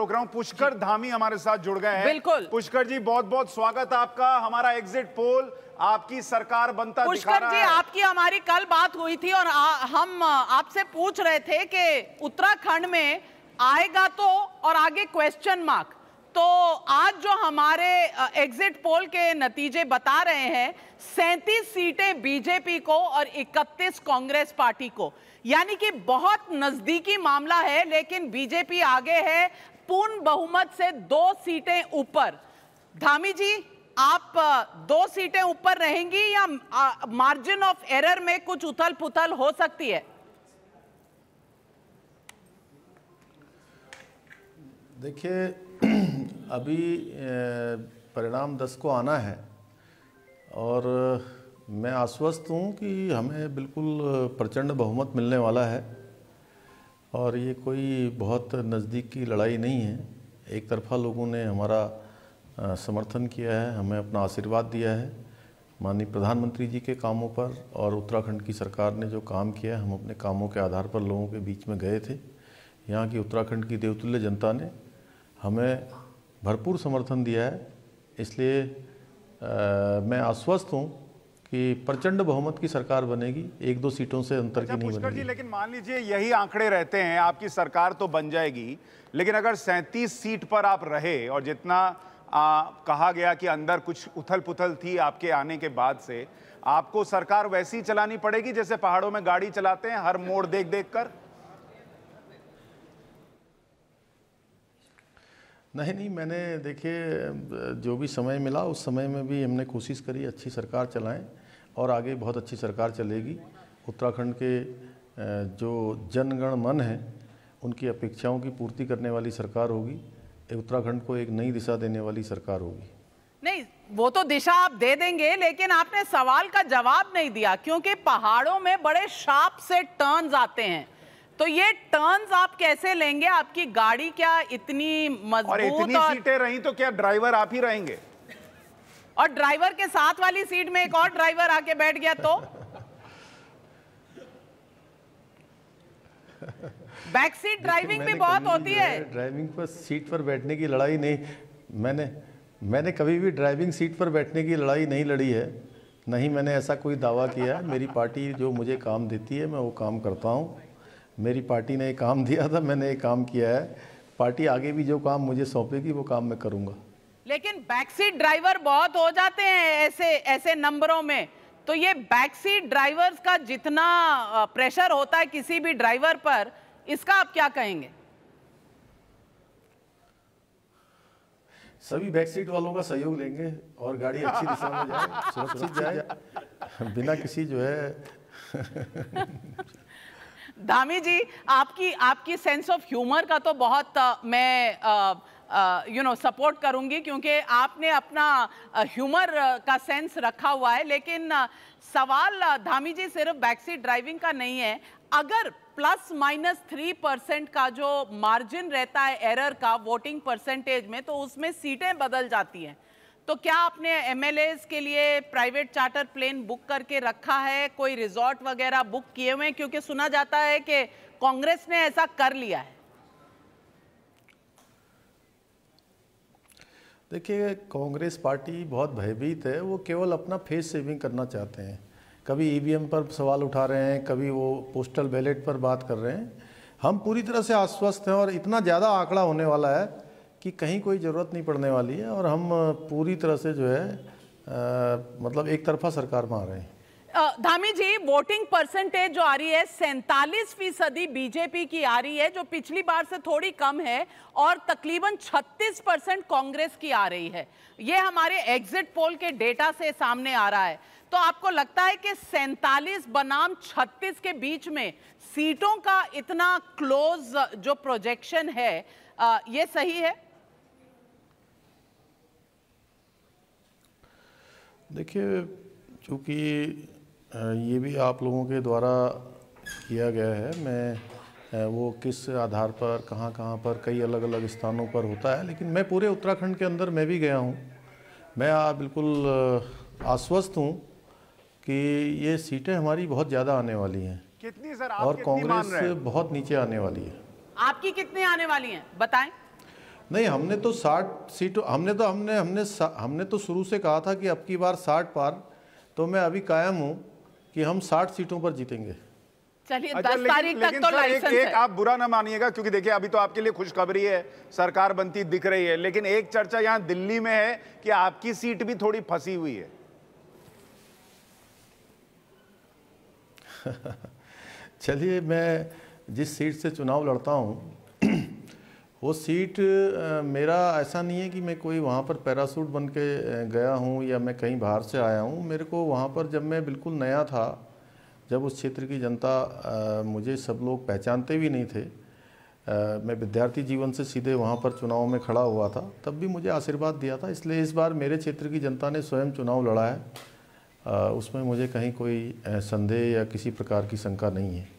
रोक रहा हूं। पुष्कर धामी हमारे साथ जुड़ गए हैं। बिल्कुल पुष्कर जी, बहुत बहुत स्वागत आपका। हमारा एग्जिट पोल आपकी सरकार बनता दिखा पुष्कर रहा जी, है। आपकी हमारी कल बात हुई थी और हम आपसे पूछ रहे थे कि उत्तराखंड में आएगा तो, और आगे क्वेश्चन मार्क। तो आज जो हमारे एग्जिट पोल के नतीजे बता रहे हैं, 37 सीटें बीजेपी को और 31 कांग्रेस पार्टी को, यानी कि बहुत नजदीकी मामला है। लेकिन बीजेपी आगे है पूर्ण बहुमत से 2 सीटें ऊपर। धामी जी, आप 2 सीटें ऊपर रहेंगी या मार्जिन ऑफ एरर में कुछ उथल पुथल हो सकती है? देखिए, अभी परिणाम 10 को आना है और मैं आश्वस्त हूँ कि हमें बिल्कुल प्रचंड बहुमत मिलने वाला है और ये कोई बहुत नज़दीक की लड़ाई नहीं है। एक तरफा लोगों ने हमारा समर्थन किया है, हमें अपना आशीर्वाद दिया है माननीय प्रधानमंत्री जी के कामों पर, और उत्तराखंड की सरकार ने जो काम किया, हम अपने कामों के आधार पर लोगों के बीच में गए थे। यहाँ की उत्तराखंड की देवतुल्य जनता ने हमें भरपूर समर्थन दिया है, इसलिए मैं आश्वस्त हूँ कि प्रचंड बहुमत की सरकार बनेगी, 1-2 सीटों से अंतर की नहीं पुष्कर बनेगी। जी, लेकिन मान लीजिए यही आंकड़े रहते हैं, आपकी सरकार तो बन जाएगी, लेकिन अगर 37 सीट पर आप रहे और जितना कहा गया कि अंदर कुछ उथल पुथल थी आपके आने के बाद से, आपको सरकार वैसी चलानी पड़ेगी जैसे पहाड़ों में गाड़ी चलाते हैं, हर मोड़ देख देख कर? नहीं, मैंने देखिए जो भी समय मिला उस समय में भी हमने कोशिश करी अच्छी सरकार चलाएं और आगे बहुत अच्छी सरकार चलेगी। उत्तराखंड के जो जनगण मन है उनकी अपेक्षाओं की पूर्ति करने वाली सरकार होगी। उत्तराखंड को एक नई दिशा देने वाली सरकार होगी। नहीं, वो तो दिशा आप दे देंगे, लेकिन आपने सवाल का जवाब नहीं दिया, क्योंकि पहाड़ों में बड़े शार्प से टर्न्स आते हैं। तो ये टर्न्स आप कैसे लेंगे? आपकी गाड़ी क्या इतनी मजबूत और इतनी सीटें रही तो क्या ड्राइवर आप ही रहेंगे? और ड्राइवर के साथ वाली सीट में एक और ड्राइवर आके बैठ गया तो? बैक सीट ड्राइविंग भी बहुत होती है। ड्राइविंग पर सीट पर बैठने की लड़ाई नहीं, मैंने कभी भी ड्राइविंग सीट पर बैठने की लड़ाई नहीं लड़ी है, नहीं मैंने ऐसा कोई दावा किया है। मेरी पार्टी जो मुझे काम देती है मैं वो काम करता हूँ। मेरी पार्टी ने एक काम दिया था, मैंने एक काम किया है। पार्टी आगे भी जो काम मुझे सौंपेगी वो काम मैं करूँगा। लेकिन बैक सीट ड्राइवर बहुत हो जाते हैं ऐसे नंबरों में। तो ये बैक सीट ड्राइवर्स का जितना प्रेशर होता है किसी भी ड्राइवर पर, इसका आप क्या कहेंगे? सभी बैक सीट वालों का सहयोग लेंगे और गाड़ी अच्छी दिशा में जाए, सुरक्षित जाए, बिना किसी जो है धामी जी, आपकी सेंस ऑफ ह्यूमर का तो बहुत मैं सपोर्ट करूंगी, क्योंकि आपने अपना ह्यूमर का सेंस रखा हुआ है। लेकिन सवाल धामी जी सिर्फ बैकसीट ड्राइविंग का नहीं है। अगर ±3% का जो मार्जिन रहता है एरर का वोटिंग परसेंटेज में, तो उसमें सीटें बदल जाती हैं। तो क्या आपने एमएलएज के लिए प्राइवेट चार्टर प्लेन बुक करके रखा है? कोई रिजॉर्ट वगैरह बुक किए हुए हैं? क्योंकि सुना जाता है कि कांग्रेस ने ऐसा कर लिया है। देखिए, कांग्रेस पार्टी बहुत भयभीत है, वो केवल अपना फेस सेविंग करना चाहते हैं। कभी ईवीएम पर सवाल उठा रहे हैं, कभी वो पोस्टल बैलेट पर बात कर रहे हैं। हम पूरी तरह से आश्वस्त हैं और इतना ज़्यादा आंकड़ा होने वाला है कि कहीं कोई ज़रूरत नहीं पड़ने वाली है और हम पूरी तरह से जो है मतलब एक तरफा सरकार में आ रहे हैं। धामी जी, वोटिंग परसेंटेज जो आ रही है 47% बीजेपी की आ रही है, जो पिछली बार से थोड़ी कम है, और तकरीबन 36% कांग्रेस की आ रही है। ये हमारे एग्जिट पोल के डेटा से सामने आ रहा है। तो आपको लगता है कि 47 बनाम 36 के बीच में सीटों का इतना क्लोज जो प्रोजेक्शन है, ये सही है? देखिए, चूँकि ये भी आप लोगों के द्वारा किया गया है, मैं वो किस आधार पर कहाँ पर कई अलग अलग स्थानों पर होता है, लेकिन मैं पूरे उत्तराखंड के अंदर मैं भी गया हूँ। मैं बिल्कुल आश्वस्त हूँ कि ये सीटें हमारी बहुत ज़्यादा आने वाली हैं। कितनी सर? और कांग्रेस बहुत नीचे आने वाली है। आपकी कितनी आने वाली हैं बताएं? नहीं, हमने तो 60 सीटों हमने तो शुरू से कहा था कि अब की बार 60 पार, तो मैं अभी कायम हूँ कि हम 60 सीटों पर जीतेंगे। चलिए अच्छा, 10 तारीख तक तो सर, लाइसेंस एक है। आप बुरा ना मानिएगा, क्योंकि देखिए अभी तो आपके लिए खुशखबरी है, सरकार बनती दिख रही है, लेकिन एक चर्चा यहाँ दिल्ली में है कि आपकी सीट भी थोड़ी फंसी हुई है। चलिए, मैं जिस सीट से चुनाव लड़ता हूँ वो सीट मेरा ऐसा नहीं है कि मैं कोई वहाँ पर पैरासूट बन के गया हूँ या मैं कहीं बाहर से आया हूँ। मेरे को वहाँ पर जब मैं बिल्कुल नया था, जब उस क्षेत्र की जनता मुझे सब लोग पहचानते भी नहीं थे, मैं विद्यार्थी जीवन से सीधे वहाँ पर चुनाव में खड़ा हुआ था, तब भी मुझे आशीर्वाद दिया था। इसलिए इस बार मेरे क्षेत्र की जनता ने स्वयं चुनाव लड़ा है, उसमें मुझे कहीं कोई संदेह या किसी प्रकार की शंका नहीं है।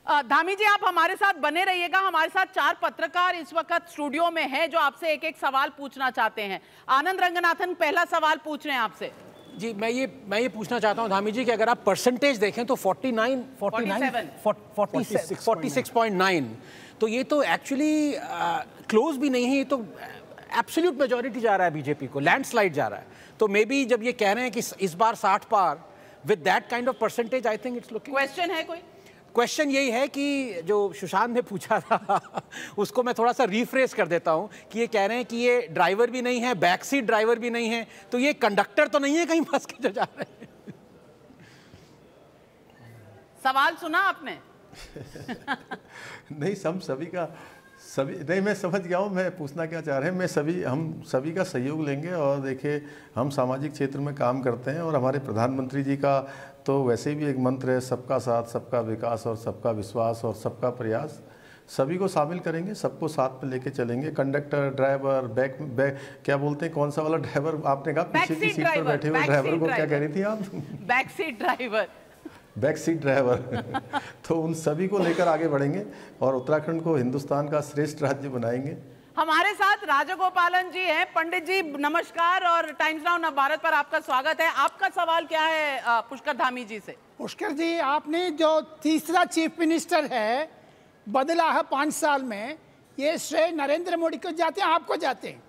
धामी जी, आप हमारे साथ बने रहिएगा। हमारे साथ 4 पत्रकार इस वक्त स्टूडियो में हैं जो आपसे एक एक सवाल पूछना चाहते हैं। आनंद रंगनाथन पहला सवाल पूछ रहे हैं आपसे। जी, मैं ये पूछना चाहता हूँ धामी जी कि अगर आप परसेंटेज देखें तो 46.9, तो ये तो एक्चुअली क्लोज भी नहीं है, ये तो एब्सोल्यूट मेजॉरिटी जा रहा है बीजेपी को, लैंडस्लाइड जा रहा है। तो मे बी जब ये कह रहे हैं कि इस बार 60 पार with that kind of percentage, I think it's looking. Question है कोई? क्वेश्चन यही है कि जो सुशांत ने पूछा था उसको मैं थोड़ा सा रीफ्रेश कर देता हूं कि ये कह रहे हैं कि ये ड्राइवर भी नहीं है, बैक सीट ड्राइवर भी नहीं है, तो ये कंडक्टर तो नहीं है कहीं फंस के जो जा रहे हैं? सवाल सुना आपने? नहीं, सभी नहीं, मैं समझ गया हूँ मैं पूछना क्या चाह रहे हैं। हम सभी का सहयोग लेंगे। और देखिए, हम सामाजिक क्षेत्र में काम करते हैं और हमारे प्रधानमंत्री जी का तो वैसे भी एक मंत्र है, सबका साथ, सबका विकास और सबका विश्वास और सबका प्रयास। सभी को शामिल करेंगे, सबको साथ में लेके चलेंगे। कंडक्टर, ड्राइवर, बैक क्या बोलते हैं, कौन सा वाला ड्राइवर आपने कहा, पीछे की सीट पर बैठे हुए ड्राइवर को क्या कह रही थी आप? Back seat driver. Back seat driver तो उन सभी को लेकर आगे बढ़ेंगे और उत्तराखंड को हिंदुस्तान का श्रेष्ठ राज्य बनाएंगे। हमारे साथ राजगोपालन जी हैं। पंडित जी नमस्कार और टाइम्स नाउ नवभारत पर आपका स्वागत है। आपका सवाल क्या है पुष्कर धामी जी से? पुष्कर जी, आपने जो तीसरा चीफ मिनिस्टर है बदला है 5 साल में, ये श्रेय नरेंद्र मोदी को जाते हैं, आपको जाते हैं?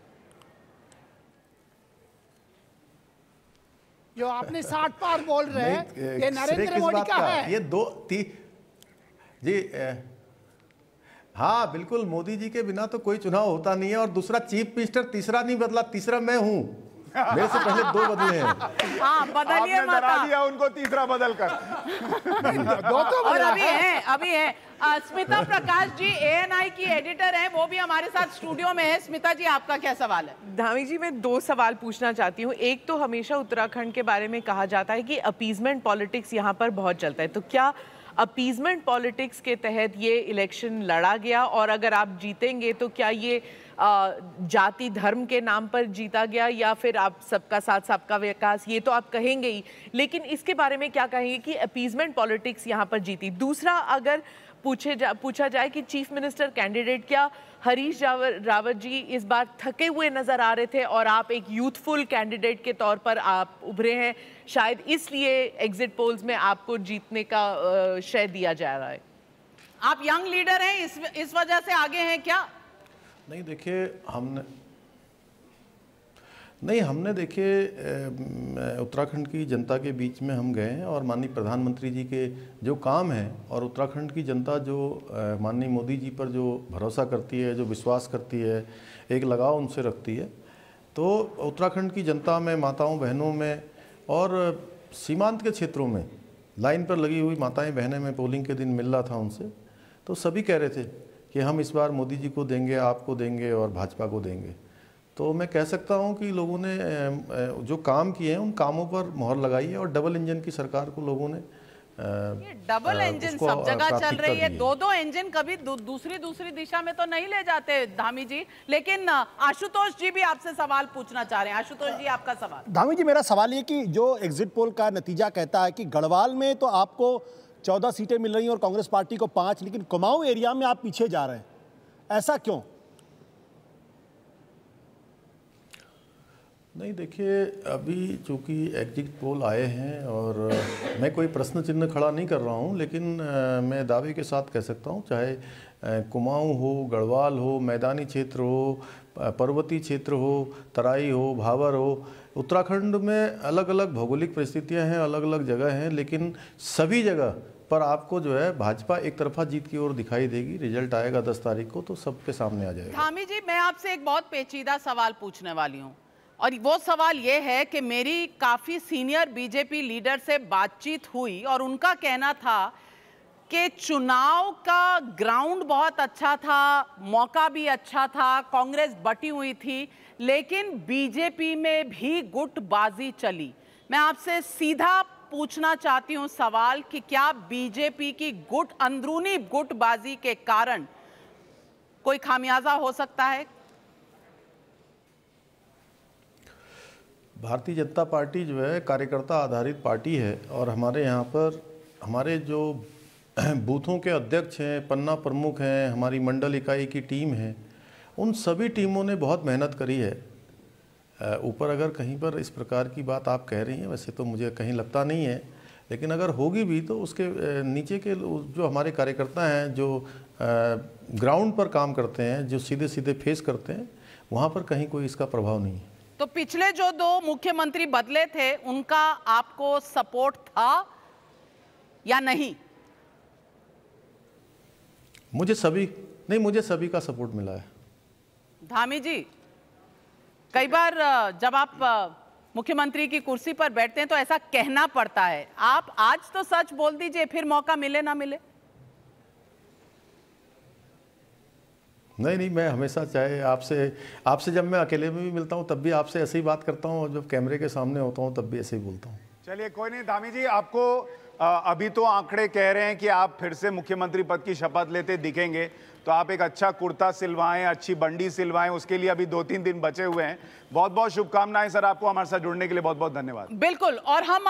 जो आपने 60 पार बोल रहे हैं, ये नरेंद्र मोदी का है? ये जी हाँ, बिल्कुल, मोदी जी के बिना तो कोई चुनाव होता नहीं है। और दूसरा चीफ मिनिस्टर तीसरा नहीं बदला, तीसरा मैं हूँ, मेरे से पहले 2 बदले हैं। हाँ, बदलिए मत। डरा दिया उनको तीसरा बदल कर। दो तो और अभी है स्मिता प्रकाश जी, ANI की एडिटर हैं, वो भी हमारे साथ स्टूडियो में है। स्मिता जी, आपका क्या सवाल है? धामी जी, मैं 2 सवाल पूछना चाहती हूँ। एक तो हमेशा उत्तराखंड के बारे में कहा जाता है कि अपीजमेंट पॉलिटिक्स यहाँ पर बहुत चलता है, तो क्या अपीजमेंट पॉलिटिक्स के तहत ये इलेक्शन लड़ा गया, और अगर आप जीतेंगे तो क्या ये जाति धर्म के नाम पर जीता गया, या फिर आप सबका साथ सबका विकास, ये तो आप कहेंगे ही, लेकिन इसके बारे में क्या कहेंगे कि अपीजमेंट पॉलिटिक्स यहाँ पर जीती? दूसरा, अगर पूछा जाए कि चीफ मिनिस्टर कैंडिडेट, क्या हरीश रावत जी इस बार थके हुए नजर आ रहे थे और आप एक यूथफुल कैंडिडेट के तौर पर आप उभरे हैं, शायद इसलिए एग्जिट पोल्स में आपको जीतने का श्रेय दिया जा रहा है? आप यंग लीडर हैं, इस वजह से आगे हैं क्या? नहीं, देखिए, हमने देखिए उत्तराखंड की जनता के बीच में हम गए हैं और माननीय प्रधानमंत्री जी के जो काम हैं और उत्तराखंड की जनता जो माननीय मोदी जी पर जो भरोसा करती है, जो विश्वास करती है, एक लगाव उनसे रखती है, तो उत्तराखंड की जनता में, माताओं बहनों में और सीमांत के क्षेत्रों में लाइन पर लगी हुई माताएं बहनें में पोलिंग के दिन मिल रहा था उनसे, तो सभी कह रहे थे कि हम इस बार मोदी जी को देंगे, आपको देंगे और भाजपा को देंगे। तो मैं कह सकता हूं कि लोगों ने जो काम किए हैं उन कामों पर मोहर लगाई है और डबल इंजन की सरकार को लोगों ने ये डबल इंजन सब जगह चल रही है। 2-2 इंजन कभी दूसरी दिशा में तो नहीं ले जाते धामी जी। लेकिन आशुतोष जी भी आपसे सवाल पूछना चाह रहे हैं। आशुतोष जी, आपका सवाल। धामी जी, मेरा सवाल ये कि जो एग्जिट पोल का नतीजा कहता है कि गढ़वाल में तो आपको 14 सीटें मिल रही हैं और कांग्रेस पार्टी को 5, लेकिन कुमाऊं एरिया में आप पीछे जा रहे हैं, ऐसा क्यों? नहीं, देखिए, अभी चूँकि एग्जिट पोल आए हैं और मैं कोई प्रश्न चिन्ह खड़ा नहीं कर रहा हूं, लेकिन मैं दावे के साथ कह सकता हूं, चाहे कुमाऊं हो, गढ़वाल हो, मैदानी क्षेत्र हो, पर्वतीय क्षेत्र हो, तराई हो, भाबर हो। उत्तराखंड में अलग अलग भौगोलिक परिस्थितियां हैं, अलग अलग जगह हैं, लेकिन सभी जगह पर आपको जो है भाजपा एक तरफा जीत की ओर दिखाई देगी। रिजल्ट आएगा 10 तारीख को तो सबके सामने आ जाएगा। धामी जी, मैं आपसे एक बहुत पेचीदा सवाल पूछने वाली हूँ, और वो सवाल ये है कि मेरी काफ़ी सीनियर बीजेपी लीडर से बातचीत हुई और उनका कहना था कि चुनाव का ग्राउंड बहुत अच्छा था, मौका भी अच्छा था, कांग्रेस बटी हुई थी, लेकिन बीजेपी में भी गुटबाजी चली। मैं आपसे सीधा पूछना चाहती हूं सवाल कि क्या बीजेपी की अंदरूनी गुटबाजी के कारण कोई खामियाजा हो सकता है? भारतीय जनता पार्टी जो है कार्यकर्ता आधारित पार्टी है, और हमारे यहाँ पर हमारे जो बूथों के अध्यक्ष हैं, पन्ना प्रमुख हैं, हमारी मंडल इकाई की टीम है, उन सभी टीमों ने बहुत मेहनत करी है। ऊपर अगर कहीं पर इस प्रकार की बात आप कह रही हैं, वैसे तो मुझे कहीं लगता नहीं है, लेकिन अगर होगी भी तो उसके नीचे के जो हमारे कार्यकर्ता हैं, जो ग्राउंड पर काम करते हैं, जो सीधे सीधे फेस करते हैं, वहाँ पर कहीं कोई इसका प्रभाव नहीं है। तो पिछले जो 2 मुख्यमंत्री बदले थे, उनका आपको सपोर्ट था या नहीं? मुझे सभी का सपोर्ट मिला है। धामी जी, कई बार जब आप मुख्यमंत्री की कुर्सी पर बैठते हैं तो ऐसा कहना पड़ता है, आप आज तो सच बोल दीजिए, फिर मौका मिले ना मिले। नहीं, मैं हमेशा चाहे आपसे जब मैं अकेले में भी मिलता हूँ तब भी आपसे ऐसे ही बात करता हूँ, और जब कैमरे के सामने होता हूँ तब भी ऐसे ही बोलता हूँ। चलिए, कोई नहीं। धामी जी, आपको अभी तो आंकड़े कह रहे हैं कि आप फिर से मुख्यमंत्री पद की शपथ लेते दिखेंगे, तो आप एक अच्छा कुर्ता सिलवाएं, अच्छी बंडी सिलवाएं, उसके लिए अभी 2-3 दिन बचे हुए हैं। बहुत बहुत शुभकामनाएं सर आपको। हमारे साथ जुड़ने के लिए बहुत बहुत धन्यवाद। बिल्कुल, और हम